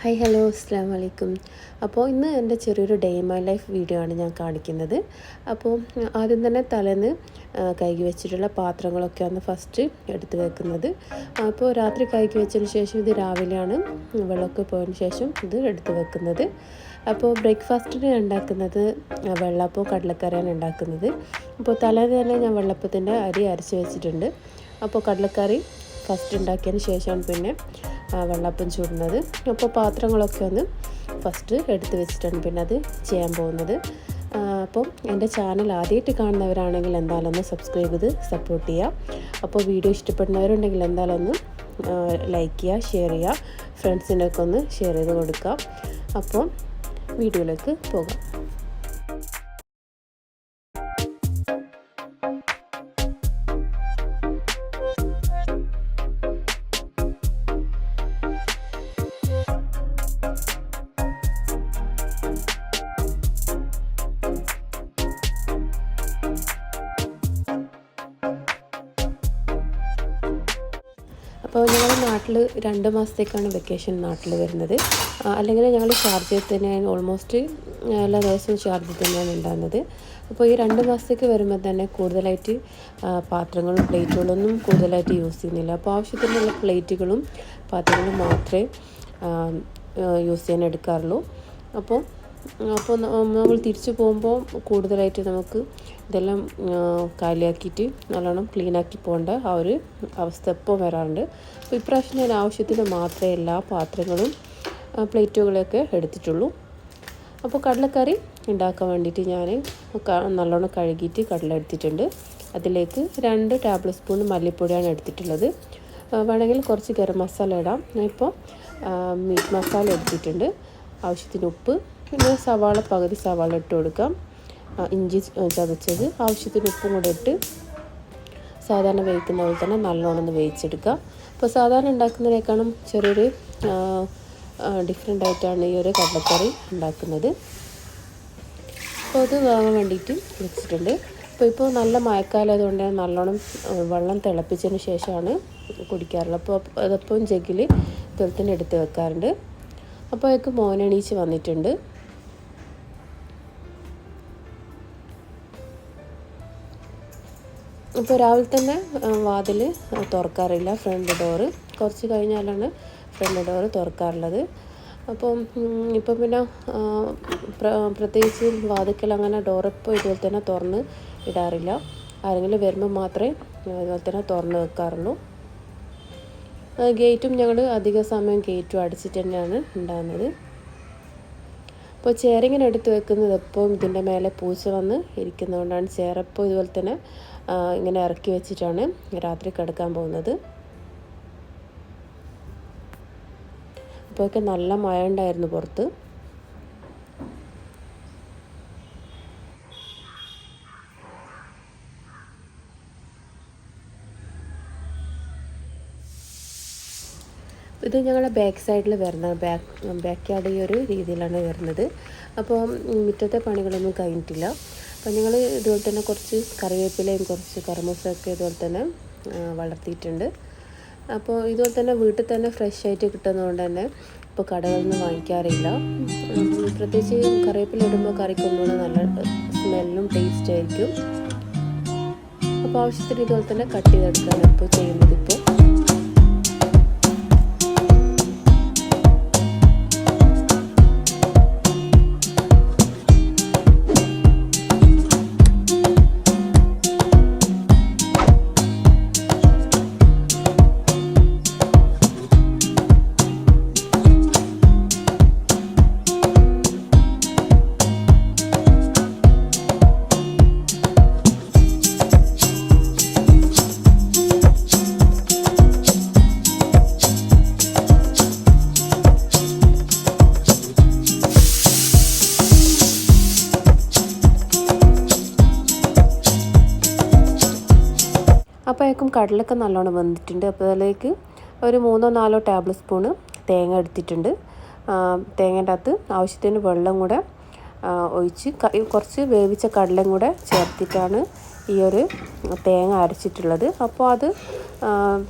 Hi hello അസ്സാം വലൈക്കും. അപ്പോൾ ഇന്ന് എൻ്റെ ചെറിയൊരു ഡേ മൈ ലൈഫ് വീഡിയോ ആണ് ഞാൻ കാണിക്കുന്നത്. അപ്പോൾ ആദ്യം തന്നെ തലേന്ന് കഴുകി വെച്ചിട്ടുള്ള പാത്രങ്ങളൊക്കെ ഒന്ന് ഫസ്റ്റ് എടുത്ത് വെക്കുന്നത്. അപ്പോൾ രാത്രി കഴുകി വെച്ചതിന് ശേഷം ഇത് രാവിലെയാണ് വെള്ളമൊക്കെ പോയതിന് ശേഷം ഇത് എടുത്ത് വെക്കുന്നത്. അപ്പോൾ ബ്രേക്ക്ഫാസ്റ്റിന് ഉണ്ടാക്കുന്നത് വെള്ളപ്പവും കടലക്കറിയാണ് ഉണ്ടാക്കുന്നത്. അപ്പോൾ തലേന്ന് തന്നെ ഞാൻ വെള്ളപ്പത്തിൻ്റെ അരി അരച്ച് വെച്ചിട്ടുണ്ട്. അപ്പോൾ കടലക്കറി ഫസ്റ്റ് ഉണ്ടാക്കിയതിന് ശേഷമാണ് പിന്നെ വെള്ളപ്പം ചൂടുന്നത്. അപ്പോൾ പാത്രങ്ങളൊക്കെ ഒന്ന് ഫസ്റ്റ് എടുത്ത് വെച്ചിട്ടാണ് പിന്നെ അത് ചെയ്യാൻ പോകുന്നത്. അപ്പം എൻ്റെ ചാനൽ ആദ്യമായിട്ട് കാണുന്നവരാണെങ്കിൽ എന്തായാലും ഒന്ന് സബ്സ്ക്രൈബ് ചെയ്ത് സപ്പോർട്ട് ചെയ്യുക. അപ്പോൾ വീഡിയോ ഇഷ്ടപ്പെടുന്നവരുണ്ടെങ്കിൽ എന്തായാലും ഒന്ന് ലൈക്ക് ചെയ്യുക, ഷെയർ ചെയ്യുക, ഫ്രണ്ട്സിനൊക്കെ ഒന്ന് ഷെയർ ചെയ്ത് കൊടുക്കുക. അപ്പോൾ വീഡിയോയിലേക്ക് പോകാം. അപ്പോൾ ഞങ്ങളുടെ നാട്ടിൽ 2 മാസത്തേക്കാണ് വെക്കേഷൻ നാട്ടിൽ വരുന്നത്. അല്ലെങ്കിൽ ഞങ്ങൾ ഷാർജയിൽ തന്നെയാണ് ഓൾമോസ്റ്റ് എല്ലാ ദിവസവും ഷാർജയിൽ തന്നെയാണ് ഉണ്ടാകുന്നത്. അപ്പോൾ ഈ 2 മാസത്തേക്ക് വരുമ്പോൾ തന്നെ കൂടുതലായിട്ട് പാത്രങ്ങളും പ്ലേറ്റുകളൊന്നും കൂടുതലായിട്ട് യൂസ് ചെയ്യുന്നില്ല. അപ്പോൾ ആവശ്യത്തിനുള്ള പ്ലേറ്റുകളും പാത്രങ്ങളും മാത്രമേ യൂസ് ചെയ്യാൻ എടുക്കാറുള്ളൂ. അപ്പോൾ നമ്മൾ തിരിച്ചു പോകുമ്പോൾ കൂടുതലായിട്ട് നമുക്ക് ഇതെല്ലാം കാലിയാക്കിയിട്ട് നല്ലോണം ക്ലീനാക്കി പോകേണ്ട ആ ഒരു അവസ്ഥ ഇപ്പോൾ വരാറുണ്ട്. അപ്പോൾ ഇപ്രാവശ്യം ഞാൻ ആവശ്യത്തിന് മാത്രമേ എല്ലാ പാത്രങ്ങളും പ്ലേറ്റുകളൊക്കെ എടുത്തിട്ടുള്ളൂ. അപ്പോൾ കടലക്കറി ഉണ്ടാക്കാൻ വേണ്ടിയിട്ട് ഞാൻ നല്ലോണം കഴുകിയിട്ട് കടല എടുത്തിട്ടുണ്ട്. അതിലേക്ക് 2 ടേബിൾ സ്പൂൺ മല്ലിപ്പൊടിയാണ് എടുത്തിട്ടുള്ളത്. വേണമെങ്കിൽ കുറച്ച് ഗരം മസാല ഇടാം. ഇപ്പോൾ മീറ്റ് മസാല എടുത്തിട്ടുണ്ട്. ആവശ്യത്തിന് ഉപ്പ്, പിന്നെ പകുതി സവാള ഇട്ട് കൊടുക്കാം. ഇഞ്ചി ചതച്ചത്, ആവശ്യത്തിന് ഉപ്പും കൂടെ ഇട്ട് സാധാരണ വേവിക്കുന്ന പോലെ തന്നെ നല്ലോണം ഒന്ന് വേവിച്ചെടുക്കുക. അപ്പോൾ സാധാരണ ഉണ്ടാക്കുന്നതിനേക്കാളും ചെറിയൊരു ഡിഫറെൻ്റ് ആയിട്ടാണ് ഈ ഒരു കടലക്കറി ഉണ്ടാക്കുന്നത്. അപ്പോൾ അത് വാങ്ങാൻ വേണ്ടിയിട്ട് വെച്ചിട്ടുണ്ട്. ഇപ്പോൾ നല്ല മഴക്കാലം ആയതുകൊണ്ട് നല്ലോണം വെള്ളം തിളപ്പിച്ചതിന് ശേഷമാണ് കുടിക്കാറുള്ളത്. അപ്പോൾ അതപ്പം ജഗ്ഗിൽ ഇതുപോലെ തന്നെ എടുത്ത് വെക്കാറുണ്ട്. അപ്പോൾ അതൊക്കെ മോനെണീച്ച് വന്നിട്ടുണ്ട്. ഇപ്പോൾ രാവിലെ തന്നെ വാതിൽ തുറക്കാറില്ല, ഫ്രണ്ട് ഡോറ് കുറച്ച് കഴിഞ്ഞാലാണ് ഫ്രണ്ട് ഡോറ് തുറക്കാറുള്ളത്. അപ്പം ഇപ്പം പിന്നെ പ്രത്യേകിച്ച് വാതിക്കൽ അങ്ങനെ ഡോറപ്പോൾ ഇതുപോലെ തന്നെ തുറന്ന് ഇടാറില്ല. ആരെങ്കിലും വരുമ്പോൾ മാത്രമേ ഇതുപോലെ തന്നെ തുറന്ന് വെക്കാറുള്ളൂ. ഗേറ്റും ഞങ്ങൾ അധിക സമയം ഗേറ്റും അടിച്ചിട്ട് തന്നെയാണ് ഉണ്ടാകുന്നത്. അപ്പോൾ ചെയറിങ്ങനെ എടുത്ത് വെക്കുന്നത് എപ്പോഴും ഇതിൻ്റെ മേലെ പൂച്ച വന്ന് ഇരിക്കുന്നതുകൊണ്ടാണ് ചെയറപ്പോൾ ഇതുപോലെ തന്നെ ഇങ്ങനെ ഇറക്കി വെച്ചിട്ടാണ് രാത്രി കിടക്കാൻ പോകുന്നത്. അപ്പോഴൊക്കെ നല്ല മഴ ഉണ്ടായിരുന്നു പുറത്ത്. ഇത് ഞങ്ങളുടെ ബാക്ക് സൈഡിൽ വരുന്ന ബാക്ക് യാർഡ് ഈ ഒരു രീതിയിലാണ് വരുന്നത്. അപ്പോൾ മുറ്റത്തെ പണികളൊന്നും കഴിഞ്ഞിട്ടില്ല. അപ്പോൾ ഞങ്ങൾ ഇതുപോലെ തന്നെ കുറച്ച് കറിവേപ്പിലയും കുറച്ച് കറുമൂസയൊക്കെ ഇതുപോലെ തന്നെ വളർത്തിയിട്ടുണ്ട്. അപ്പോൾ ഇതുപോലെ തന്നെ വീട്ടിൽ തന്നെ ഫ്രഷ് ആയിട്ട് കിട്ടുന്നതുകൊണ്ട് തന്നെ ഇപ്പോൾ കടകളിൽ നിന്ന് വാങ്ങിക്കാറില്ല. പ്രത്യേകിച്ച് കറിവേപ്പില ഇടുമ്പോൾ കറിക്കൊന്നുകൂടെ നല്ല സ്മെല്ലും ടേസ്റ്റ് ആയിരിക്കും. അപ്പോൾ ആവശ്യത്തിന് ഇതുപോലെ തന്നെ കട്ട് ചെയ്തെടുക്കുകയാണ് ഇപ്പോൾ ചെയ്യുന്നത്. അപ്പോഴേക്കും കടലൊക്കെ നല്ലോണം വന്നിട്ടുണ്ട്. അപ്പോൾ അതിലേക്ക് ഒരു 3-4 ടേബിൾ സ്പൂണ് തേങ്ങ എടുത്തിട്ടുണ്ട്. തേങ്ങേൻ്റെ അകത്ത് ആവശ്യത്തിന് വെള്ളം കൂടെ ഒഴിച്ച് കുറച്ച് വേവിച്ച കടലയും കൂടെ ചേർത്തിട്ടാണ് ഈ ഒരു തേങ്ങ അരച്ചിട്ടുള്ളത്. അപ്പോൾ അത്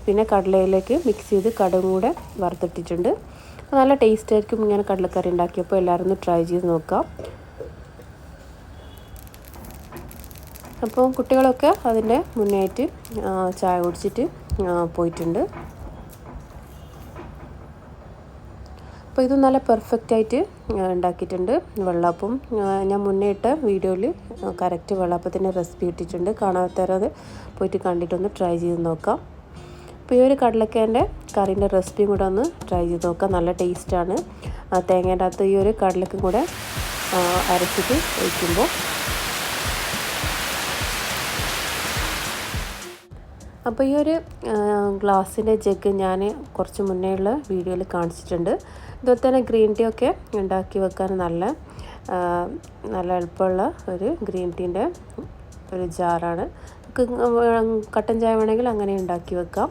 പിന്നെ കടലയിലേക്ക് മിക്സ് ചെയ്ത് കടുകും കൂടെ വറുത്തിട്ടിട്ടുണ്ട്. നല്ല ടേസ്റ്റ് ആയിരിക്കും ഇങ്ങനെ കടലക്കറി ഉണ്ടാക്കിയപ്പോൾ. എല്ലാവരും ഒന്ന് ട്രൈ ചെയ്ത് നോക്കാം. അപ്പോൾ കുട്ടികളൊക്കെ അതിൻ്റെ മുന്നേയായിട്ട് ചായ കുടിച്ചിട്ട് പോയിട്ടുണ്ട്. അപ്പോൾ ഇത് നല്ല പെർഫെക്റ്റായിട്ട് ഉണ്ടാക്കിയിട്ടുണ്ട്. വെള്ളപ്പം ഞാൻ മുന്നേ ഇട്ട വീഡിയോയിൽ കറക്റ്റ് വെള്ളപ്പത്തിൻ്റെ റെസിപ്പി ഇട്ടിട്ടുണ്ട്. കാണാത്തവരത് പോയിട്ട് കണ്ടിട്ടൊന്ന് ട്രൈ ചെയ്ത് നോക്കാം. അപ്പോൾ ഈ ഒരു കടലക്കേൻ്റെ കറീൻ്റെ റെസിപ്പിയും കൂടെ ഒന്ന് ട്രൈ ചെയ്ത് നോക്കാം. നല്ല ടേസ്റ്റാണ്. തേങ്ങേൻ്റെ അകത്ത് ഈ ഒരു കടലക്കും കൂടെ അരച്ചിട്ട് ഒഴിക്കുമ്പോൾ. അപ്പോൾ ഈ ഒരു ഗ്ലാസ്സിൻ്റെ ജഗ് ഞാൻ കുറച്ച് മുന്നേ ഉള്ള വീഡിയോയിൽ കാണിച്ചിട്ടുണ്ട്. ഇതുപോലെ തന്നെ ഗ്രീൻ ടീ ഒക്കെ ഉണ്ടാക്കി വെക്കാൻ നല്ല എളുപ്പമുള്ള ഒരു ഗ്രീൻ ടീൻ്റെ ഒരു ജാറാണ്. കട്ടൻ ചായ വേണമെങ്കിൽ അങ്ങനെ ഉണ്ടാക്കി വെക്കാം.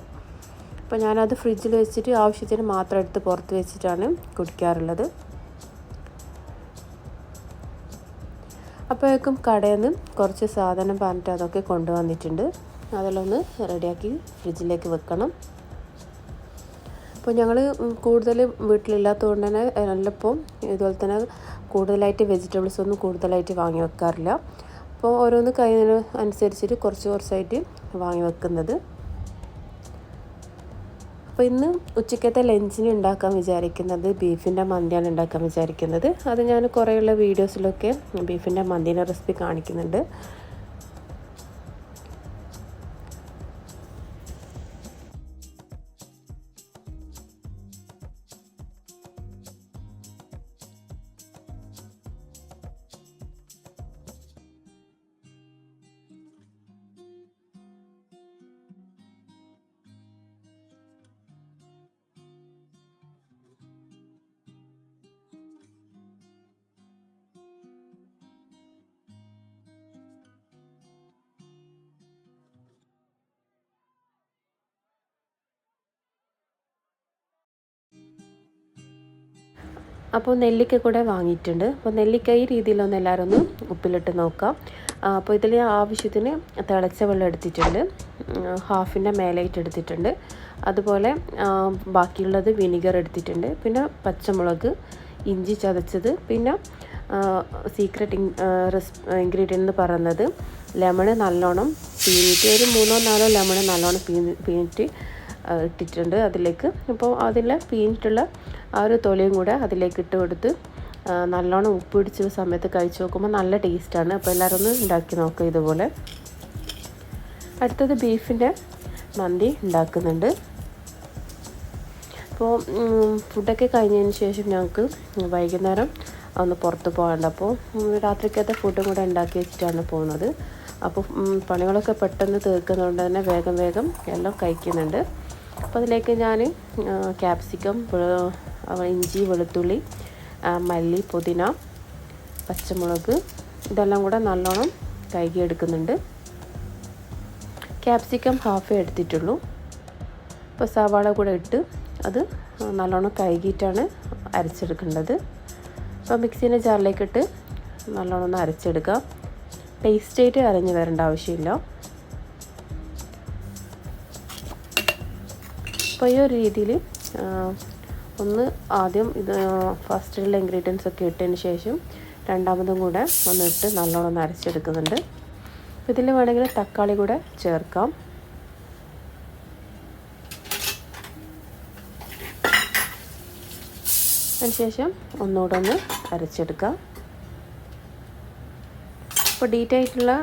അപ്പോൾ ഞാനത് ഫ്രിഡ്ജിൽ വെച്ചിട്ട് ആവശ്യത്തിന് മാത്രം എടുത്ത് പുറത്ത് വെച്ചിട്ടാണ് കുടിക്കാറുള്ളത്. അപ്പോഴേക്കും കടയിൽ നിന്ന് കുറച്ച് സാധനം പറഞ്ഞിട്ട് അതൊക്കെ കൊണ്ടുവന്നിട്ടുണ്ട്. അതെല്ലാം ഒന്ന് റെഡിയാക്കി ഫ്രിഡ്ജിലേക്ക് വെക്കണം. അപ്പോൾ ഞങ്ങൾ കൂടുതൽ വീട്ടിലില്ലാത്തതുകൊണ്ട് തന്നെ എല്ലപ്പോൾ ഇതുപോലെ തന്നെ കൂടുതലായിട്ട് വെജിറ്റബിൾസ് ഒന്നും കൂടുതലായിട്ട് വാങ്ങി വെക്കാറില്ല. അപ്പോൾ ഓരോന്ന് കഴിയുന്നതിന് അനുസരിച്ചിട്ട് കുറച്ചായിട്ട് വാങ്ങി വെക്കുന്നത്. അപ്പോൾ ഇന്ന് ഉച്ചക്കത്തെ ലഞ്ചിന് ഉണ്ടാക്കാൻ വിചാരിക്കുന്നത് ബീഫിൻ്റെ മന്തിയാണ് ഉണ്ടാക്കാൻ വിചാരിക്കുന്നത്. അത് ഞാൻ കുറേയുള്ള വീഡിയോസിലൊക്കെ ബീഫിൻ്റെ മന്തിൻ്റെ റെസിപ്പി കാണിക്കുന്നുണ്ട്. അപ്പോൾ നെല്ലിക്ക കൂടെ വാങ്ങിയിട്ടുണ്ട്. അപ്പോൾ നെല്ലിക്ക ഈ രീതിയിലൊന്ന് എല്ലാവരും ഒന്ന് ഉപ്പിലിട്ട് നോക്കാം. അപ്പോൾ ഇതിൽ ആവശ്യത്തിന് തിളച്ച വെള്ളം എടുത്തിട്ടുണ്ട്. ഹാഫിൻ്റെ മേലായിട്ട് എടുത്തിട്ടുണ്ട്. അതുപോലെ ബാക്കിയുള്ളത് വിനിഗർ എടുത്തിട്ടുണ്ട്. പിന്നെ പച്ചമുളക്, ഇഞ്ചി ചതച്ചത്, പിന്നെ സീക്രട്ട് ഇൻഗ്രീഡിയൻ്റ് എന്ന് പറയുന്നത് ലെമണ് നല്ലോണം പിഴിഞ്ഞിട്ട് ഒരു 3-4 ലെമണ് നല്ലോണം പിഴിഞ്ഞിട്ട് ഇട്ടിട്ടുണ്ട് അതിലേക്ക്. അപ്പോൾ അതിൽ പിഴിഞ്ഞിട്ടുള്ള ആ ഒരു തൊലിയും കൂടെ അതിലേക്ക് ഇട്ട് കൊടുത്ത് നല്ലോണം ഉപ്പ് പിടിച്ച സമയത്ത് കഴിച്ച് നോക്കുമ്പോൾ നല്ല ടേസ്റ്റാണ്. അപ്പോൾ എല്ലാവരും ഒന്ന് ഉണ്ടാക്കി നോക്കുക ഇതുപോലെ. അടുത്തത് ബീഫിൻ്റെ മന്തി ഉണ്ടാക്കുന്നുണ്ട്. അപ്പോൾ ഫുഡൊക്കെ കഴിഞ്ഞതിന് ശേഷം ഞങ്ങൾക്ക് വൈകുന്നേരം ഒന്ന് പുറത്ത് പോകേണ്ട. അപ്പോൾ രാത്രിക്കത്തെ ഫുഡും കൂടെ ഉണ്ടാക്കി വെച്ചിട്ടാണ് പോകുന്നത്. അപ്പോൾ പണികളൊക്കെ പെട്ടെന്ന് തീർക്കുന്നതുകൊണ്ട് തന്നെ വേഗം എല്ലാം കഴിക്കുന്നുണ്ട്. അപ്പോൾ അതിലേക്ക് ഞാൻ ക്യാപ്സിക്കം, ഇഞ്ചി, വെളുത്തുള്ളി, മല്ലി, പുതിന, പച്ചമുളക് ഇതെല്ലാം കൂടെ നല്ലോണം കഴുകിയെടുക്കുന്നുണ്ട്. ക്യാപ്സിക്കം ഹാഫേ എടുത്തിട്ടുള്ളൂ. അപ്പോൾ സവാള കൂടെ ഇട്ട് അത് നല്ലോണം കഴുകിയിട്ടാണ് അരച്ചെടുക്കേണ്ടത്. അപ്പോൾ മിക്സീൻ്റെ ജാറിലേക്കിട്ട് നല്ലോണം ഒന്ന് അരച്ചെടുക്കാം. പേസ്റ്റായിട്ട് അരഞ്ഞ് വരേണ്ട ആവശ്യമില്ല. അപ്പോൾ ഈ ഒരു രീതിയിൽ ഒന്ന് ആദ്യം ഇത് ഫസ്റ്റിലുള്ള ഇൻഗ്രീഡിയൻസ് ഒക്കെ ഇട്ടതിന് ശേഷം രണ്ടാമതും കൂടെ ഒന്ന് ഇട്ട് നല്ലോണം ഒന്ന് അരച്ചെടുക്കുന്നുണ്ട്. ഇതിൽ വേണമെങ്കിൽ തക്കാളി കൂടെ ചേർക്കാം. അതിനുശേഷം ഒന്നുകൂടെ ഒന്ന് അരച്ചെടുക്കാം. അപ്പോൾ ഡീറ്റെയിൽ ആയിട്ടുള്ള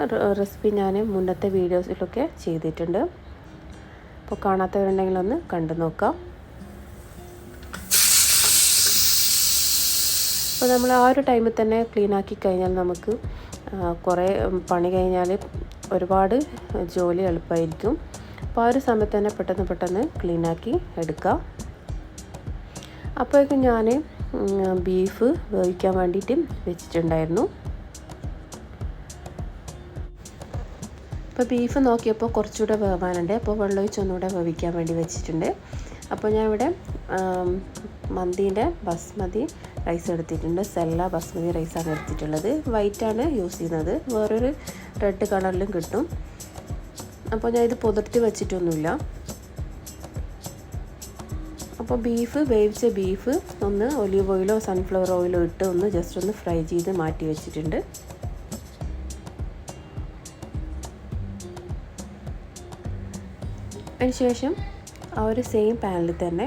റെസിപ്പി ഞാൻ മുന്നത്തെ വീഡിയോസിലൊക്കെ ചെയ്തിട്ടുണ്ട്. അപ്പോൾ കാണാത്തവരുണ്ടെങ്കിലൊന്ന് കണ്ടു നോക്കാം. അപ്പോൾ നമ്മൾ ആ ഒരു ടൈമിൽ തന്നെ ക്ലീൻ ആക്കി കഴിഞ്ഞാൽ നമുക്ക് കുറേ പണി കഴിഞ്ഞാൽ ഒരുപാട് ജോലി എളുപ്പമായിരിക്കും. അപ്പോൾ ആ ഒരു സമയത്ത് തന്നെ പെട്ടെന്ന് ക്ലീനാക്കി എടുക്കാം. അപ്പോഴേക്കും ഞാൻ ബീഫ് വേവിക്കാൻ വേണ്ടിയിട്ട് വെച്ചിട്ടുണ്ടായിരുന്നു. അപ്പോൾ ബീഫ് നോക്കിയപ്പോൾ കുറച്ചുകൂടെ വേവാനുണ്ട്. അപ്പോൾ വെള്ളമൊഴിച്ച് ഒന്നുകൂടെ വേവിക്കാൻ വേണ്ടി വെച്ചിട്ടുണ്ട്. അപ്പോൾ ഞാൻ ഇവിടെ മന്തീൻ്റെ ബസ്മതി റൈസ് എടുത്തിട്ടുണ്ട്. സെല്ല ബസ്മതി റൈസാണ് എടുത്തിട്ടുള്ളത്. വൈറ്റാണ് യൂസ് ചെയ്യുന്നത്. വേറൊരു റെഡ് കളറിലും കിട്ടും. അപ്പോൾ ഞാൻ ഇത് പുതിർത്തി വെച്ചിട്ടൊന്നുമില്ല. അപ്പോൾ വേവിച്ച ബീഫ് ഒന്ന് ഒലീവ് ഓയിലോ സൺഫ്ലവർ ഓയിലോ ഇട്ട് ഒന്ന് ജസ്റ്റ് ഒന്ന് ഫ്രൈ ചെയ്ത് മാറ്റി വെച്ചിട്ടുണ്ട്. അതിനുശേഷം ആ ഒരു സെയിം പാനിൽ തന്നെ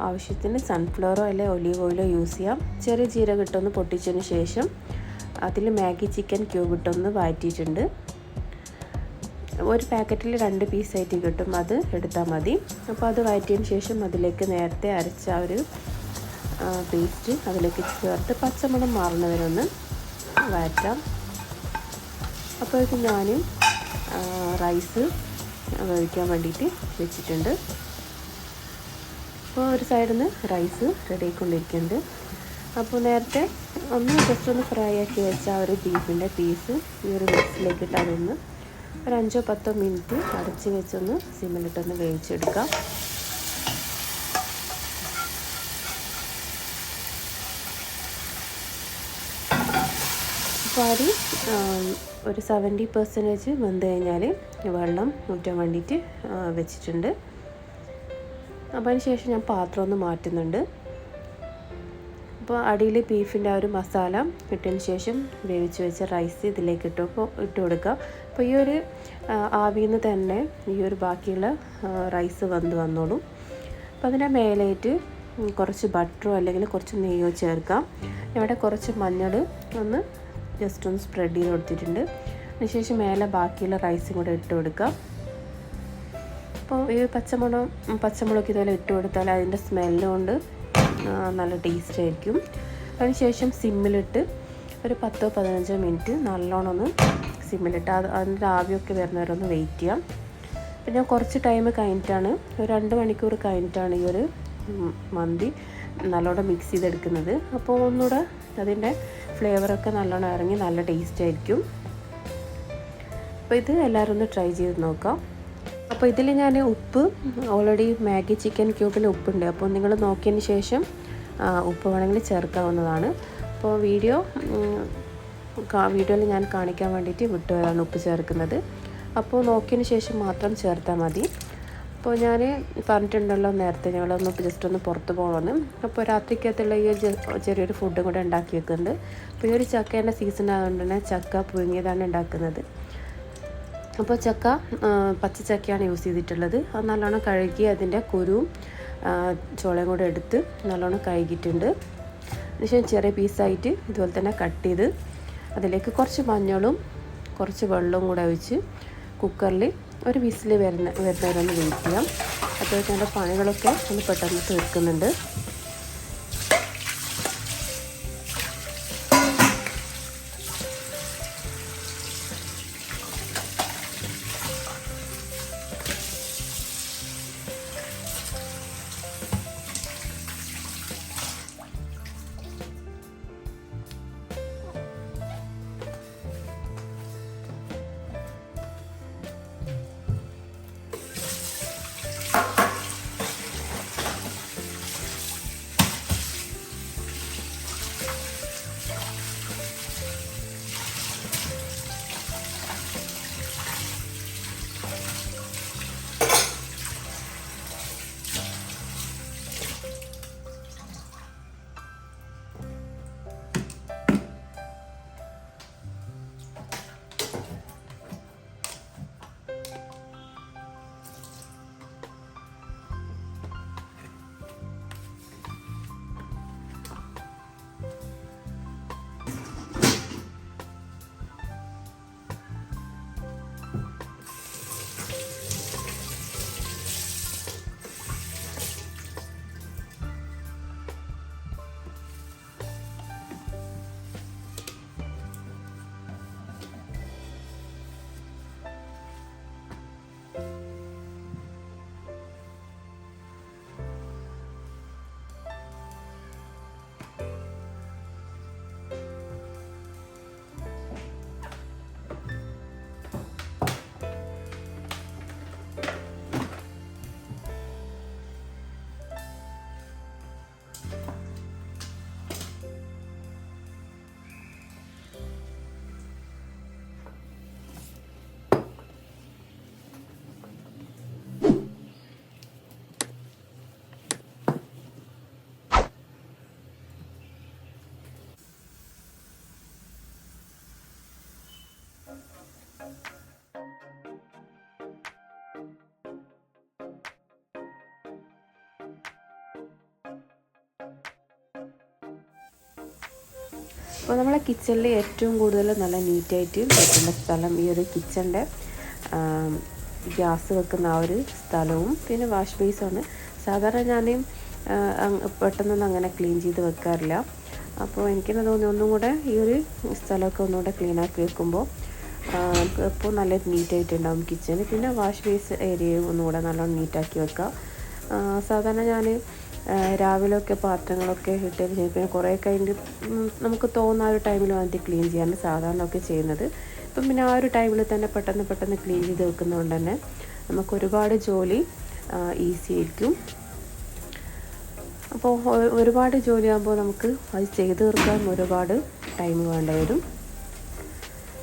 ആവശ്യത്തിന് സൺഫ്ലവറോ അല്ലെങ്കിൽ ഒലീവ് ഓയിലോ യൂസ് ചെയ്യാം. ചെറിയ ജീരകം ഇട്ടൊന്ന് പൊട്ടിച്ചതിന് ശേഷം അതിൽ മാഗി ചിക്കൻ ക്യൂബ് ഇട്ടൊന്ന് വഴറ്റിയിട്ടുണ്ട്. ഒരു പാക്കറ്റിൽ 2 പീസായിട്ട് കിട്ടും, അത് എടുത്താൽ മതി. അപ്പോൾ അത് വഴറ്റിയതിന് ശേഷം അതിലേക്ക് നേരത്തെ അരച്ച ഒരു പേസ്റ്റ് അതിലേക്ക് ചേർത്ത് പച്ചമണം മാറുന്നവരെ ഒന്ന് വഴറ്റാം. അപ്പോഴേക്കും ഞാൻ റൈസ് വേവിക്കാൻ വേണ്ടിയിട്ട് വെച്ചിട്ടുണ്ട്. അപ്പോൾ ഒരു സൈഡിൽ നിന്ന് റൈസ് റെഡി ആയിക്കൊണ്ടിരിക്കുന്നുണ്ട്. അപ്പോൾ നേരത്തെ ജസ്റ്റ് ഒന്ന് ഫ്രൈ ആക്കി വെച്ച ഒരു ബീഫിൻ്റെ പീസ് ഈ ഒരു മിക്സിലേക്ക് ഇട്ട് അതൊന്ന് ഒരു 5-10 മിനിറ്റ് അടച്ച് വെച്ചൊന്ന് സിമ്മിലിട്ടൊന്ന് വേവിച്ചെടുക്കാം. അപ്പോൾ അരി ഒരു 70% വെന്ത് കഴിഞ്ഞാൽ വെള്ളം ഊറ്റാൻ വേണ്ടിയിട്ട് വെച്ചിട്ടുണ്ട്. അപ്പോൾ അതിന് ശേഷം ഞാൻ പാത്രം ഒന്ന് മാറ്റുന്നുണ്ട്. അപ്പോൾ അടിയിൽ ബീഫിൻ്റെ ആ ഒരു മസാല ഇട്ടതിന് ശേഷം വേവിച്ച് വെച്ച റൈസ് ഇതിലേക്ക് ഇട്ട് കൊടുക്കുക. അപ്പോൾ ഈ ഒരു ആവിയിൽ നിന്ന് തന്നെ ഈ ഒരു ബാക്കിയുള്ള റൈസ് വന്നോളും. അപ്പോൾ അതിൻ്റെ മേലായിട്ട് കുറച്ച് ബട്ടറോ അല്ലെങ്കിൽ കുറച്ച് നെയ്യോ ചേർക്കാം. ഇവിടെ കുറച്ച് മഞ്ഞൾ ഒന്ന് ജസ്റ്റ് ഒന്ന് സ്പ്രെഡ് ചെയ്ത് കൊടുത്തിട്ടുണ്ട്. അതിനുശേഷം മേലെ ബാക്കിയുള്ള റൈസും കൂടെ ഇട്ട് കൊടുക്കാം. അപ്പോൾ ഈ പച്ചമുളക് ഇതുപോലെ ഇട്ട് കൊടുത്താൽ അതിൻ്റെ സ്മെല്ല് കൊണ്ട് നല്ല ടേസ്റ്റ് ആയിരിക്കും. അതിനുശേഷം സിമ്മിലിട്ട് ഒരു 10-15 മിനിറ്റ് നല്ലോണം ഒന്ന് സിമ്മിലിട്ട് അതിൻ്റെ ആവിയൊക്കെ വരുന്നവരെ ഒന്ന് വെയിറ്റ് ചെയ്യാം. പിന്നെ കുറച്ച് ടൈം കഴിഞ്ഞിട്ടാണ്, ഒരു 2 മണിക്കൂർ കഴിഞ്ഞിട്ടാണ് ഈ ഒരു മന്തി നല്ലോണം മിക്സ് ചെയ്തെടുക്കുന്നത്. അപ്പോൾ ഒന്നുകൂടെ അതിൻ്റെ ഫ്ലേവറൊക്കെ നല്ലോണം ഇറങ്ങി നല്ല ടേസ്റ്റ് ആയിരിക്കും. അപ്പോൾ ഇത് എല്ലാവരും ഒന്ന് ട്രൈ ചെയ്ത് നോക്കാം. അപ്പോൾ ഇതിൽ ഞാൻ ഉപ്പ് ഓൾറെഡി മാഗി ചിക്കൻ ക്യൂബിൽ ഉപ്പുണ്ട്. അപ്പോൾ നിങ്ങൾ നോക്കിയതിന് ശേഷം ഉപ്പ് വേണമെങ്കിൽ ചേർക്കാവുന്നതാണ്. അപ്പോൾ വീഡിയോയിൽ ഞാൻ കാണിക്കാൻ വേണ്ടിയിട്ട് വിട്ടുപോയാണ് ഉപ്പ് ചേർക്കുന്നത്. അപ്പോൾ നോക്കിയതിന് ശേഷം മാത്രം ചേർത്താൽ മതി. അപ്പോൾ ഞാൻ പറഞ്ഞിട്ടുണ്ടല്ലോ നേരത്തെ ഞങ്ങളൊന്ന് ജസ്റ്റ് ഒന്ന് പുറത്ത് പോകണമെന്ന്. അപ്പോൾ രാത്രിക്കകത്തുള്ള ഈ ചെറിയൊരു ഫുഡും കൂടെ ഉണ്ടാക്കി വെക്കുന്നുണ്ട്. അപ്പോൾ ഈ ഒരു ചക്കേൻ്റെ സീസൺ ആയതുകൊണ്ട് തന്നെ ചക്ക പുഴുങ്ങിയതാണ് ഉണ്ടാക്കുന്നത്. അപ്പോൾ ചക്ക പച്ചച്ചക്കയാണ് യൂസ് ചെയ്തിട്ടുള്ളത്. അത് നല്ലോണം കഴുകി അതിൻ്റെ കുരുവും ചോളയും കൂടെ എടുത്ത് നല്ലോണം കഴുകിയിട്ടുണ്ട്. അതിനുശേഷം ചെറിയ പീസായിട്ട് ഇതുപോലെ തന്നെ കട്ട് ചെയ്ത് അതിലേക്ക് കുറച്ച് മഞ്ഞളും കുറച്ച് വെള്ളവും കൂടെ ഒഴിച്ച് കുക്കറിൽ ഒരു വിസിൽ വരുന്നവരെ ഒന്ന് വെയിറ്റ് ചെയ്യാം. അപ്പോഴേക്കും അതിൻ്റെ പണികളൊക്കെ ഒന്ന് പെട്ടെന്ന് തീർക്കുന്നുണ്ട്. അപ്പോൾ നമ്മളെ കിച്ചണിൽ ഏറ്റവും കൂടുതൽ നല്ല നീറ്റായിട്ട് വെക്കേണ്ട സ്ഥലം ഈ ഒരു കിച്ചണിൻ്റെ ഗ്യാസ് വെക്കുന്ന ആ ഒരു സ്ഥലവും പിന്നെ വാഷ് ബേസുമാണ്. സാധാരണ ഞാൻ പെട്ടെന്നൊന്നും അങ്ങനെ ക്ലീൻ ചെയ്ത് വെക്കാറില്ല. അപ്പോൾ എനിക്കെന്നെ തോന്നി ഒന്നും കൂടെ ഈ ഒരു സ്ഥലമൊക്കെ ഒന്നുകൂടെ ക്ലീനാക്കി വെക്കുമ്പോൾ ഇപ്പോൾ നല്ല നീറ്റായിട്ടുണ്ടാകും കിച്ചൺ. പിന്നെ വാഷ് ബേസ് ഏരിയയും ഒന്നുകൂടെ നല്ലോണം നീറ്റാക്കി വെക്കാം. സാധാരണ ഞാൻ രാവിലെയൊക്കെ പാത്രങ്ങളൊക്കെ ഇട്ടതിന് ശേഷം പിന്നെ കുറേ കഴിഞ്ഞ് നമുക്ക് തോന്നുന്ന ആ ഒരു ടൈമിൽ വന്നിട്ട് ക്ലീൻ ചെയ്യാൻ സാധാരണ ഒക്കെ ചെയ്യുന്നത്. ഇപ്പം പിന്നെ ആ ഒരു ടൈമിൽ തന്നെ പെട്ടെന്ന് ക്ലീൻ ചെയ്ത് വെക്കുന്നതുകൊണ്ട് തന്നെ നമുക്ക് ഒരുപാട് ജോലി ഈസി ആയിരിക്കും. അപ്പോൾ ഒരുപാട് ജോലിയാകുമ്പോൾ നമുക്ക് അത് ചെയ്ത് തീർക്കാൻ ഒരുപാട് ടൈം വേണ്ടി വരും.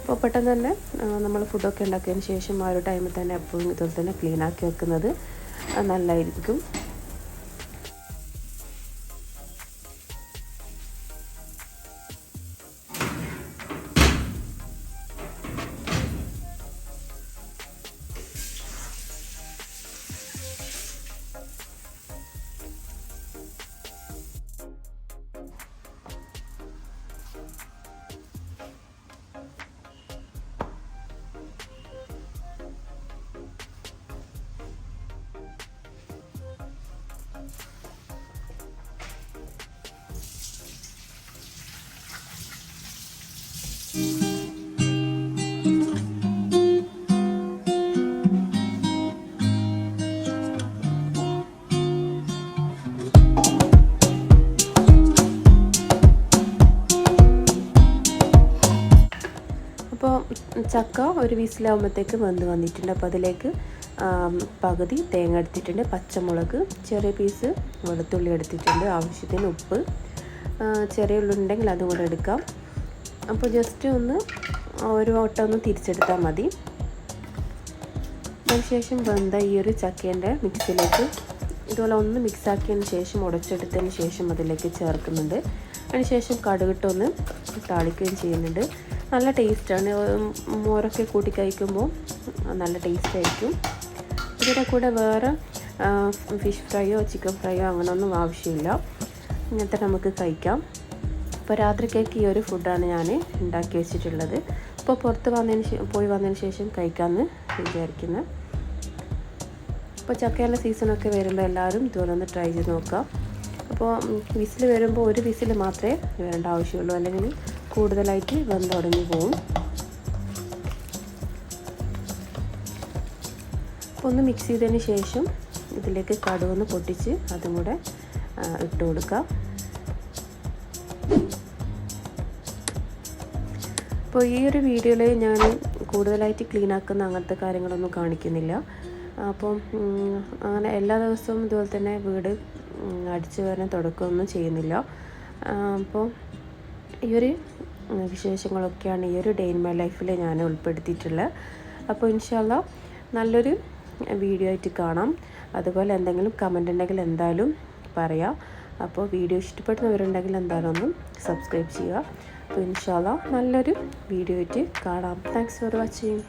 അപ്പോൾ പെട്ടെന്ന് തന്നെ നമ്മൾ ഫുഡൊക്കെ ഉണ്ടാക്കിയതിന് ശേഷം ആ ഒരു ടൈമിൽ തന്നെ എപ്പോഴും ഇതുപോലെ തന്നെ ക്ലീനാക്കി വെക്കുന്നത് നല്ലതായിരിക്കും. അപ്പോൾ ചക്ക ഒരു വിസിലാകുമ്പോഴത്തേക്ക് വെന്ത് വന്നിട്ടുണ്ട്. അപ്പോൾ അതിലേക്ക് പകുതി തേങ്ങ എടുത്തിട്ടുണ്ട്, പച്ചമുളക്, ചെറിയ പീസ് വെളുത്തുള്ളി എടുത്തിട്ടുണ്ട്, ആവശ്യത്തിന് ഉപ്പ്, ചെറിയ ഉള്ളി ഉണ്ടെങ്കിൽ അതും കൂടെ എടുക്കാം. അപ്പോൾ ജസ്റ്റ് ഒന്ന് ഒരു വട്ടം ഒന്ന് തിരിച്ചെടുത്താൽ മതി. അതിനുശേഷം വെന്ത ഈ ഒരു ചക്കേൻ്റെ മിക്സിയിലേക്ക് ഇതുപോലെ ഒന്ന് മിക്സാക്കിയതിന് ശേഷം ഉടച്ചെടുത്തതിന് ശേഷം അതിലേക്ക് ചേർക്കുന്നുണ്ട്. അതിനുശേഷം കടുകിട്ടൊന്ന് താളിക്കുകയും ചെയ്യുന്നുണ്ട്. നല്ല ടേസ്റ്റാണ്. മോരൊക്കെ കൂട്ടി കഴിക്കുമ്പോൾ നല്ല ടേസ്റ്റായിരിക്കും. ഇതിൻ്റെ കൂടെ വേറെ ഫിഷ് ഫ്രൈയോ ചിക്കൻ ഫ്രൈയോ അങ്ങനെയൊന്നും ആവശ്യമില്ല. ഇങ്ങനത്തെ നമുക്ക് കഴിക്കാം. അപ്പോൾ രാത്രിക്കേക്ക് ഈ ഒരു ഫുഡാണ് ഞാൻ ഉണ്ടാക്കി വെച്ചിട്ടുള്ളത്. അപ്പോൾ പുറത്ത് പോയി വന്നതിന് ശേഷം കഴിക്കാമെന്ന് വിചാരിക്കുന്നത്. അപ്പോൾ ചക്കയുടെ സീസണൊക്കെ വരുമ്പോൾ എല്ലാവരും ഇതുപോലെ ഒന്ന് ട്രൈ ചെയ്ത് നോക്കാം. അപ്പോൾ വിസിൽ വരുമ്പോൾ ഒരു വിസിൽ മാത്രമേ വേണ്ട ആവശ്യമുള്ളൂ, അല്ലെങ്കിൽ കൂടുതലായിട്ട് വെന്തുടങ്ങി പോവും. അപ്പോൾ ഒന്ന് മിക്സ് ചെയ്തതിന് ശേഷം ഇതിലേക്ക് കടുകൊന്ന് പൊട്ടിച്ച് അതും കൂടെ ഇട്ട് കൊടുക്കാം. അപ്പോൾ ഈ ഒരു വീഡിയോയിൽ ഞാൻ കൂടുതലായിട്ട് ക്ലീൻ ആക്കുന്ന അങ്ങനത്തെ കാര്യങ്ങളൊന്നും കാണിക്കുന്നില്ല. അപ്പം അങ്ങനെ എല്ലാ ദിവസവും ഇതുപോലെ തന്നെ വീട് അടിച്ചു വരാൻ തുടക്കമൊന്നും ചെയ്യുന്നില്ല. അപ്പോൾ ഈ ഒരു വിശേഷങ്ങളൊക്കെയാണ് ഈ ഒരു ഡേ ഇൻ മൈ ലൈഫിൽ ഞാൻ ഉൾപ്പെടുത്തിയിട്ടുള്ളത്. അപ്പോൾ ഇൻഷാ അല്ലാഹ് നല്ലൊരു വീഡിയോ ആയിട്ട് കാണാം. അതുപോലെ എന്തെങ്കിലും കമൻ്റ് ഉണ്ടെങ്കിൽ എന്തായാലും പറയാം. അപ്പോൾ വീഡിയോ ഇഷ്ടപ്പെടുന്നവരുണ്ടെങ്കിൽ എന്തായാലും ഒന്ന് സബ്സ്ക്രൈബ് ചെയ്യുക. അപ്പോൾ ഇൻഷാ അല്ലാഹ് നല്ലൊരു വീഡിയോ ആയിട്ട് കാണാം. Thanks for watching.